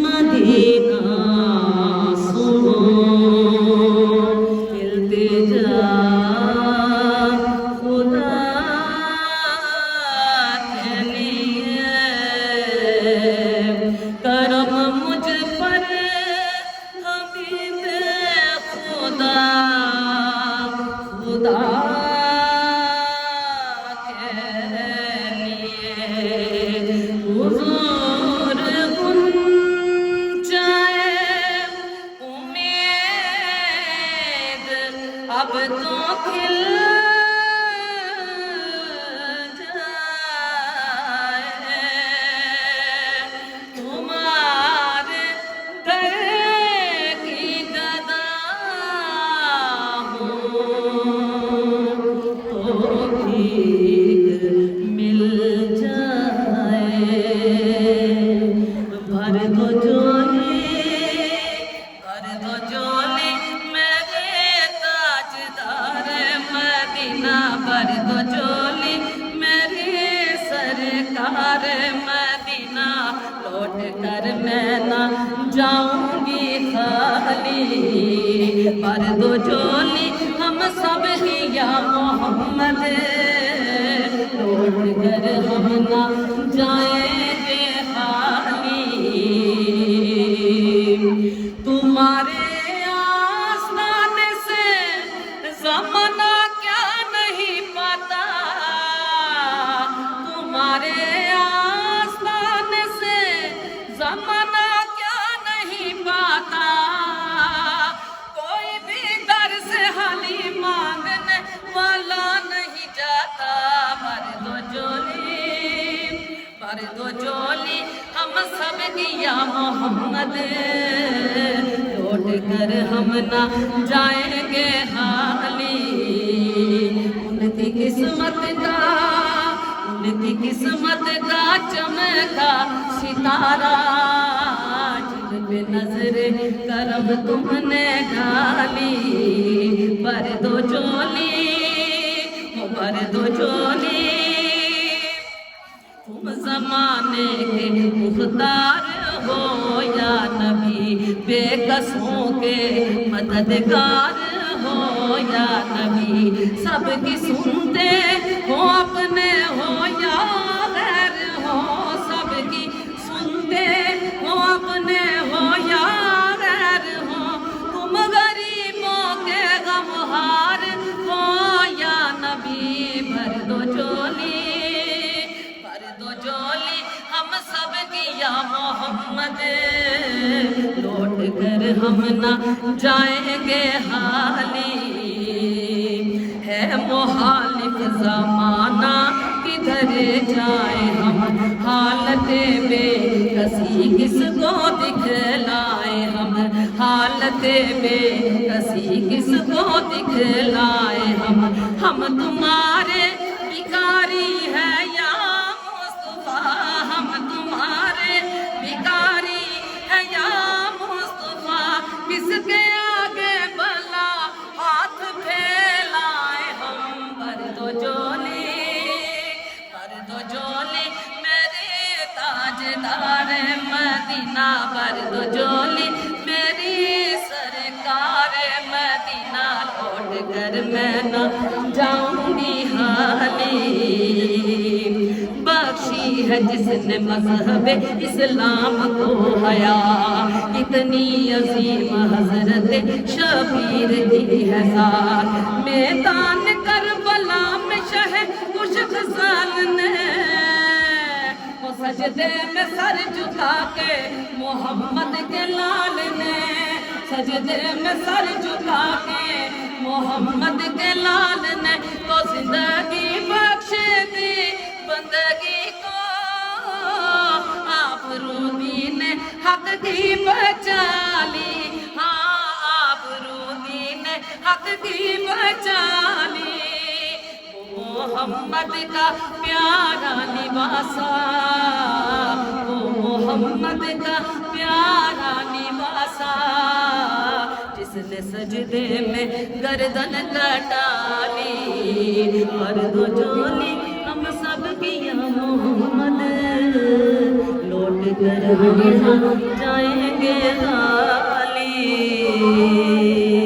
Medina सुनो इल्तिजा खुदा के लिए करम मुझ पर हबीब खुदा खुदा हुजूर गुंजाए उम्मीद अब तो खिल जाए तुम्हारे दर की गदा हूँ तो भीख मिल भर दो झोली मेरे ताजदार मदीना भर दो झोली मेरे सरकार मदीना लौट कर मैं ना जाऊंगी खाली भर दो झोली हम सब ही या मोहम्मद लौट कर हम ना जाएंगे तुम्हारे आस्ताने से ज़माना क्या नहीं पता तुम्हारे आस्ताने से ज़माना क्या नहीं पाता कोई भी दर से हाली मांगने वाला नहीं जाता भर दो झोली हम सब दिया मोहम्मद लौट कर हम ना जाएंगे हाली उनकी किस्मत का चमका सितारा जिन पे नजर करम तुमने डाली भर दो झोली तुम ज़माने के मुख्तार हो या नबी बेकसों के मददगार हो या नबी सबकी सुनते हो अपने हो या गैर हो सबकी सुनते हो अपने हो या गैर हो तुम गरीबों के गमहार हो या नबी भर दो झोली हम सब किया मोहम्मद लौट कर हम ना जाएंगे हाली है मुहालिफ ज़माना किधर जाए हम हालत बेकसी किसको दिखलाए हम हालत बेकसी किसको दिखलाए हम तुम्हारे भिखारी है या हम तुम्हारे भिखारी है या मुस्तफा किसके आगे भला हाथ फैलाए हम भर दो झोली मेरे ताजदार मदीना भर दो झोली मेरी सरकार मदीना लौट कर मैं ना जाऊंगी हाली बख्शी है जिसने मज़हब इस्लाम को हया इतनी अजीम हजरत शबीर की है साथ मैदान करबला में शह खुशक साल ने वो सजदे में सर झुका के मोहम्मद के लाल ने सजदे में सर झुका के मोहम्मद के लाल ने तो जिंदगी बख्शे दी बंदगी को आप रूबी ने हक की बचा ली हाँ आप रूबी ने हक की बचा ली मोहम्मद का प्यारा निवासा वो मोहम्मद का प्यारा निवासा जिसने सजदे में गर्दन कटाली और दो झोली हम सब किया मोहम्मद। तरफ हम जाएंगे हाँ